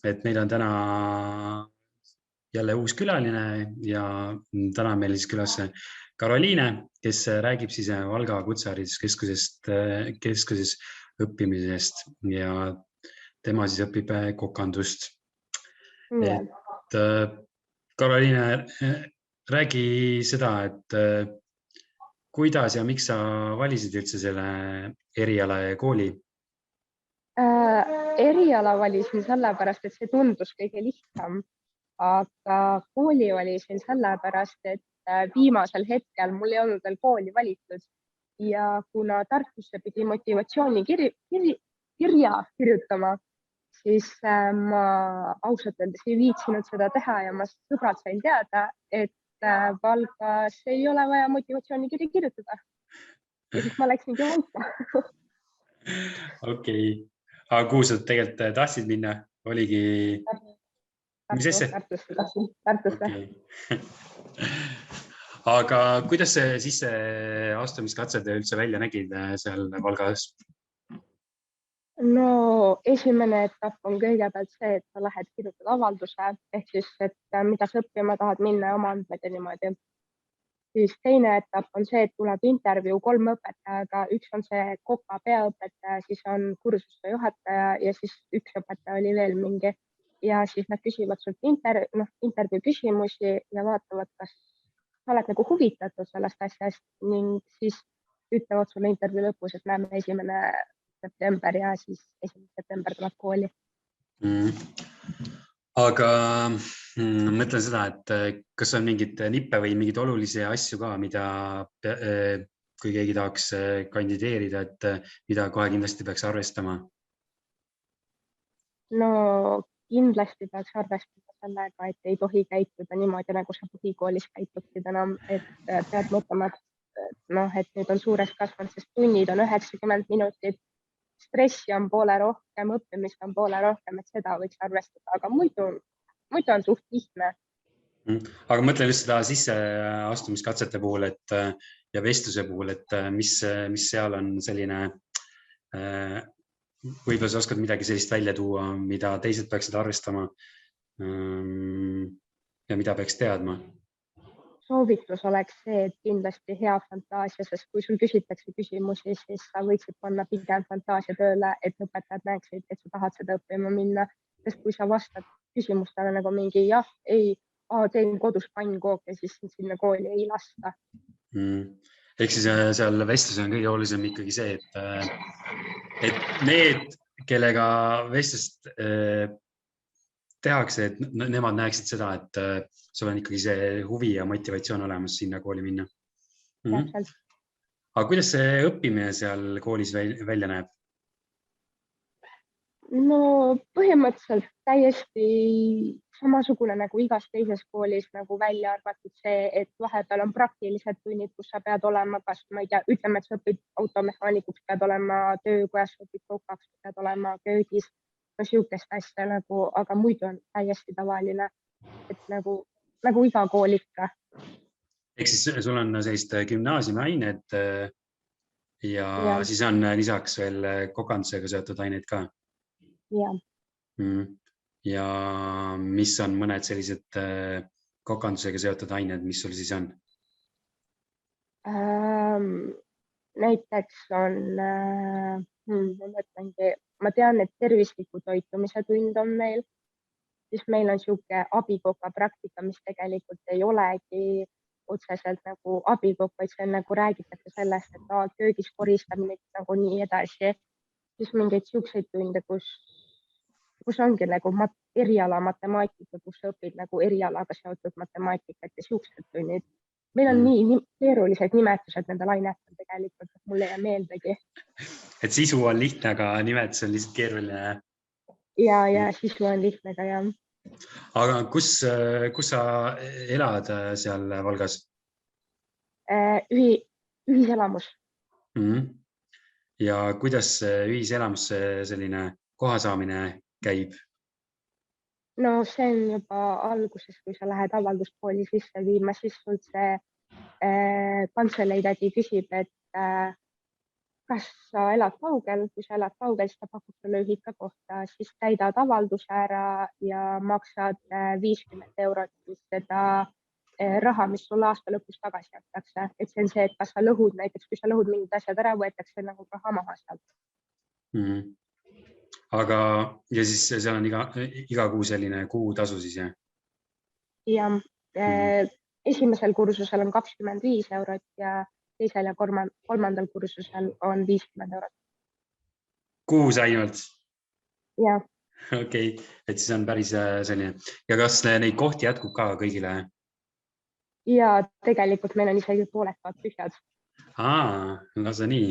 et meil on täna jälle uus külaline ja täna on meil siis külas Karoliine, kes räägib siis Valga Kutsehariduskeskuses õppimisest ja tema siis õpib kokandust. Et Karoliine, räägi seda, et kuidas ja miks sa valisid üldse selle eriala ja kooli? Eriala valisin sellepärast, et see tundus kõige lihtsam, aga kooli valisin sellepärast, et viimasel hetkel mul ei olnud veel kooli valitud ja kuna Tartusse pidi motivatsioonikirja kirjutama, siis ma ausalt öeldes ei viitsinud seda teha ja ma sõbrad sain teada, et Valgas ei ole vaja motivatsioonikirja kirjutada. Ja siis ma läksingi Valka. Okei. Aga kuhu sa tegelikult tahtsid minna? Oligi... Tartusse tahtsin. Tartusse. Okay. Aga kuidas see sisseastumiskatsed üldse välja nägid seal Valgas? No esimene etapp on kõigepealt see, et sa lähed kirjutad avalduse, ehk siis, et mida sa õppima tahad minna ja oma andmed ja niimoodi. Siis teine etapp on see, et tuleb intervjuu 3 õpetajaga, üks on see Koka peaõpetaja, siis on kursuste juhataja ja siis üks õpetaja oli veel mingi. Ja siis nad küsivad sult intervjuu küsimusi ja vaatavad, kas sa oled nagu huvitatud sellest asjast ning siis ütlevad sulle intervjuu lõpus, et näeme 1. september ja siis 1. september tuleb kooli. Aga mõtlen seda, et kas on mingid nippe või mingid olulisi asju ka, mida kui keegi tahaks kandideerida, et mida kohe kindlasti peaks arvestama? No kindlasti peaks arvestama sellega, et ei tohi käituda niimoodi, nagu sa põhikoolis käituksid enam, et pead mõtlema, et nüüd on suureks kasvanud, sest tunnid on 90 minutit, stressi on poole rohkem, õppimist on poole rohkem, et seda võiks arvestada, aga muidu on suht lihtne. Aga mõtlen just seda sisseastumiskatsete puhul ja vestluse puhul, et mis seal on selline, võib-olla sa oskad midagi sellist välja tuua, mida teised peaksid arvestama ja mida peaks teadma? Soovitus oleks see, et kindlasti hea fantaasia, sest kui sul küsitakse küsimusi, siis sa võiksid panna pigem fantaasia tööle, et õpetajad näeksid, et sa tahad seda õppima minna. Sest kui sa vastad küsimustele nagu mingi jah, ei, teen kodus pannkooke, siis sinna kooli ei lasta. Ehk siis seal vestlus on kõige olulisem ikkagi see, et need, kellega vestlust tehakse, et nemad näeksid seda, et sul on ikkagi see huvi ja motivatsioon olemas sinna kooli minna. Aga kuidas see õppimine seal koolis välja näeb? No põhimõtteliselt täiesti samasugune nagu igas teises koolis nagu välja arvatud see, et vahepeal on praktilised tunnid, kus sa pead olema, kas ma ei tea, ütleme, et sa õpid automehaanikuks, pead olema töökojas, õpid kokaks, pead olema köögis, no siukest asja nagu, aga muidu on täiesti tavaline, et nagu iga kool ikka. Ehk siis sul on sellist gümnaasiumiained ja siis on lisaks veel kokandusega seotud aineid ka? Ja mis on mõned sellised kokandusega seotud ained, mis sul siis on? Näiteks on, ma tean, et tervisliku toitumise tund on meil, siis meil on siuke abikoka praktika, mis tegelikult ei olegi otseselt nagu abikokk, vaid see on nagu räägitakse sellest, et köögis koristamine nagu nii edasi. Siis mingeid siukseid tunde, kus ongi nagu eriala matemaatika, kus sa õpid nagu erialaga seotud matemaatikat ja siuksed tunnid. Meil on nii keerulised nimetused nendel ainetel tegelikult, et mulle ei meeldegi. Et sisu on lihtne, aga nimetus on lihtsalt keeruline. Ja sisu on lihtne ka, jah. Aga kus sa elad seal Valgas? Ühiselamus. Ja kuidas ühiselamusse selline koha saamine käib? No see on juba alguses, kui sa lähed avalduskooli sisse viima, siis sul see kantselei tädi küsib, et kas sa elad kaugel, kui sa elad kaugel, siis ta pakub sulle ühikakohta, siis täidad avalduse ära ja maksad 50 eurot siis seda raha, mis sulle aasta lõpus tagasi antakse. Et see on see, et kas sa lõhud, näiteks kui sa lõhud mingid asjad ära, võetakse nagu raha maha sealt. Aga ja siis seal on iga kuu selline kuutasu siis, jah? Ja esimesel kursusel on 25 eurot ja teisel ja kolmandal kursusel on 50 eurot. Kuus ainult? Ja. Okei, et siis on päris selline. Ja kas neid kohti jätkub ka kõigile? Ja tegelikult meil on isegi pooled ka tühjad. Lase nii.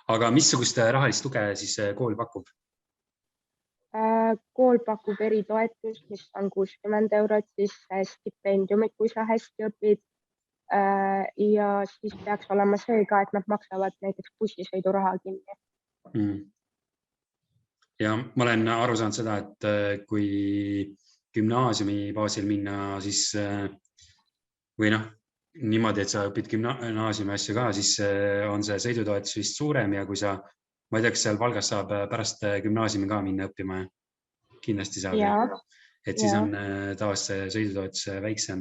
Aga missugust rahalist tuge siis kool pakub? Kool pakub eritoetust, mis on 60 eurot, siis stipendiumid, kui sa hästi õpid. Ja siis peaks olema see ka, et nad maksavad näiteks bussisõiduraha kinni. Ja ma olen aru saanud seda, et kui gümnaasiumi baasil minna, siis või niimoodi, et sa õpid gümnaasiumi asju ka, siis on see sõidutoetus vist suurem ja kui sa, ma ei tea, kas seal Valgas saab pärast gümnaasiumi ka minna õppima? Kindlasti saab. Ja. Et siis on taas sõidutoetus väiksem.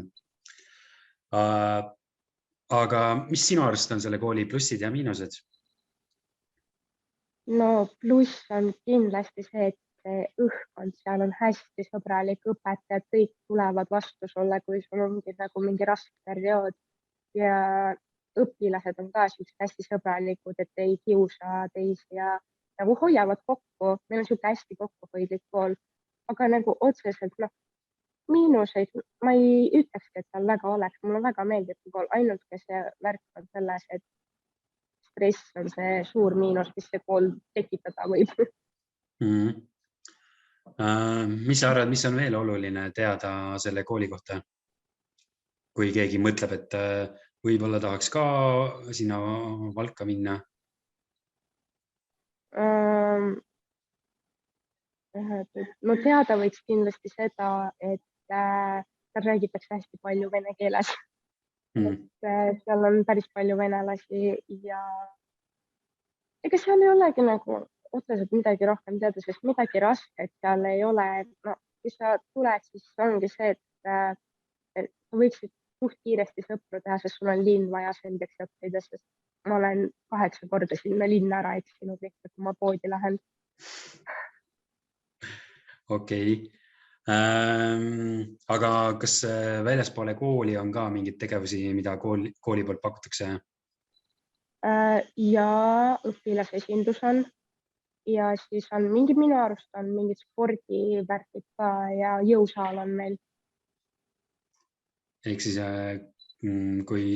Aga mis sinu arust on selle kooli plussid ja miinused? No pluss on kindlasti see, et see õhkkond seal on hästi sõbralik, õpetajad kõik tulevad vastu sulle, kui sul ongi nagu mingi raske periood ja õpilased on ka hästi sõbralikud, et ei kiusa teisi ja nagu hoiavad kokku. Meil on siuke hästi kokkuhoidlik kool, aga nagu otseselt miinuseid ma ei ütlekski, et seal väga oleks. Mulle väga meeldib kool, ainult ka see värk on selles, et stress on see suur miinus, mis see kool tekitada võib. Mis sa arvad, mis on veel oluline teada selle kooli kohta? Kui keegi mõtleb, et võib-olla tahaks ka sinna Valka minna? No teada võiks kindlasti seda, et seal räägitakse hästi palju vene keeles. Seal on päris palju venelasi ja ega seal ei olegi nagu otseselt midagi rohkem teada, sest midagi rasket seal ei ole. Kui sa tuled, siis ongi see, et võiksid suht kiiresti sõpru teha, sest sul on linn vaja selgeks õppida, sest ma olen 8 korda sinna linna ära eksinud, lihtsalt kui ma poodi lähen. Okei. Aga kas väljaspoole kooli on ka mingid tegevusi, mida kooli poolt pakutakse? Ja õpilasesindus on ja siis on minu arust on mingid spordivärgid ka ja jõusaal on meil. Ehk siis kui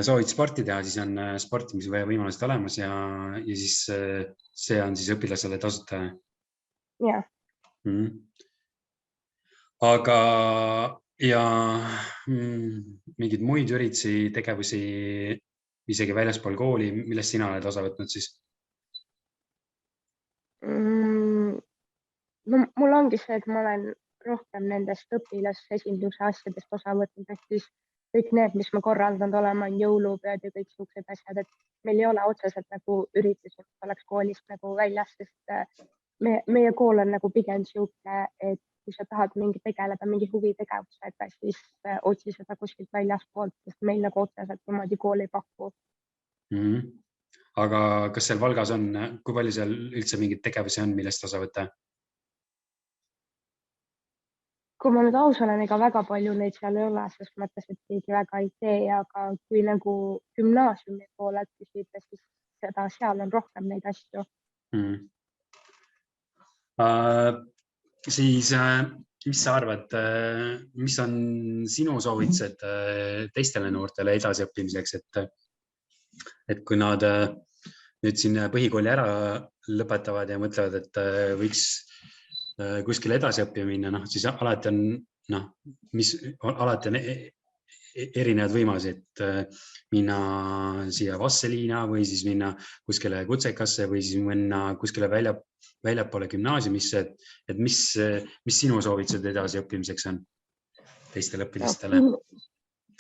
soovid sporti teha, siis on sportimise võimalused olemas ja siis see on siis õpilasele tasuta. Ja. Aga ja mingid muid üritusi, tegevusi isegi väljaspool kooli, millest sina oled osa võtnud siis? No mul ongi see, et ma olen rohkem nendest õpilasesinduse asjadest osa võtnud, et siis kõik need, mis ma korraldanud olema, on jõulupeod ja kõik suuksed asjad, et meil ei ole otseselt nagu üritusi, mis oleks koolist nagu väljas, sest meie kool on nagu pigem siuke, et kui sa tahad tegeleda mingi huvitegevusega, siis otsi seda kuskilt väljaspoolt, sest meil nagu otseselt niimoodi kool ei paku. Aga kas seal Valgas on, kui palju seal üldse mingid tegevusi on, millest osa võtta? Kui ma nüüd aus olen, ega väga palju neid seal ei ole, sest mõttes, et keegi väga ei tee, aga kui nagu gümnaasiumi poolelt küsida, siis seda seal on rohkem neid asju. Siis mis sa arvad, mis on sinu soovitused teistele noortele edasiõppimiseks, et kui nad nüüd siin põhikooli ära lõpetavad ja mõtlevad, et võiks kuskile edasi õppima minna, siis alati on erinevad võimalusi, et minna siia Vastseliina või siis minna kuskile kutsekasse või siis minna kuskile väljapoole gümnaasiumisse, et mis sinu soovitused edasi õppimiseks on teistele õpilastele?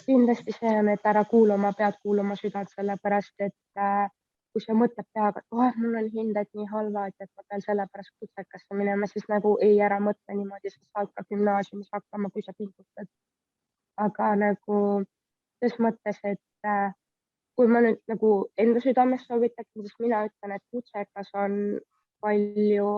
kindlasti see on, et ära kuulama, pead kuulama südant, sellepärast et kui sa mõtled peaga, et mul on hinded nii halvad, et ma pean sellepärast kutsekasse minema, siis nagu ei, ära mõtle niimoodi, sa saad ka gümnaasiumis hakkama, kui sa pingutad. Aga nagu selles mõttes, et kui ma nüüd nagu enda südames soovitaksin, siis mina ütlen, et kutsekas on palju,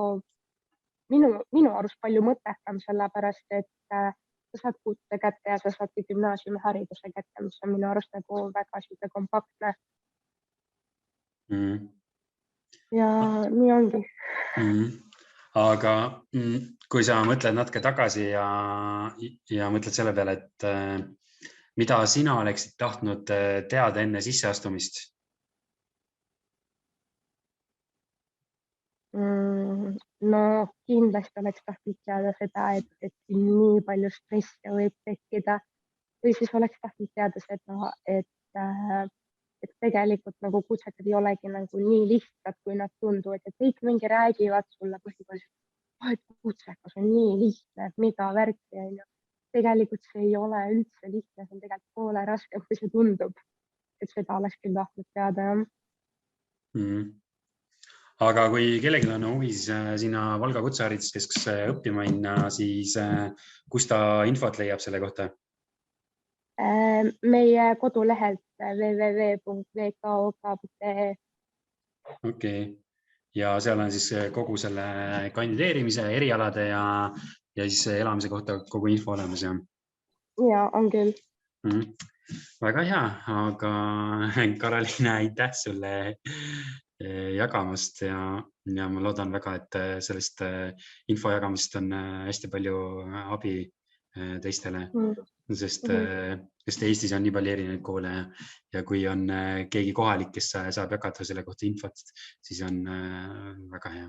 minu arust palju mõttekam, sellepärast et sa saad kutse kätte ja sa saadki gümnaasiumihariduse kätte, mis on minu arust nagu väga siuke kompaktne. Ja nii ongi. Aga kui sa mõtled natuke tagasi ja mõtled selle peale, et mida sina oleksid tahtnud teada enne sisseastumist? No kindlasti oleks tahtnud teada seda, et nii palju stressi võib tekkida või siis oleks tahtnud teada seda, et tegelikult nagu kutsekad ei olegi nagu nii lihtsad, kui nad tunduvad, et kõik mingi räägivad sulle põhimõtteliselt, et kutsekas on nii lihtne, et mida värki on ju. Tegelikult see ei ole üldse lihtne, see on tegelikult poole raskem, kui see tundub, et seda oleks küll tahtnud teada. Aga kui kellelgi on huvi sinna Valga Kutsehariduskeskusesse õppima minna, siis kus ta infot leiab selle kohta? Meie kodulehelt www.vkok.ee. Okei. Ja seal on siis kogu selle kandideerimise, erialade ja siis elamise kohta kogu info olemas. Ja, on küll. Väga hea, aga Karoliina, aitäh sulle jagamast ja ma loodan väga, et sellest info jagamist on hästi palju abi teistele, sest Eestis on nii palju erinevaid koole ja kui on keegi kohalik, kes saab jagada selle kohta infot, siis on väga hea.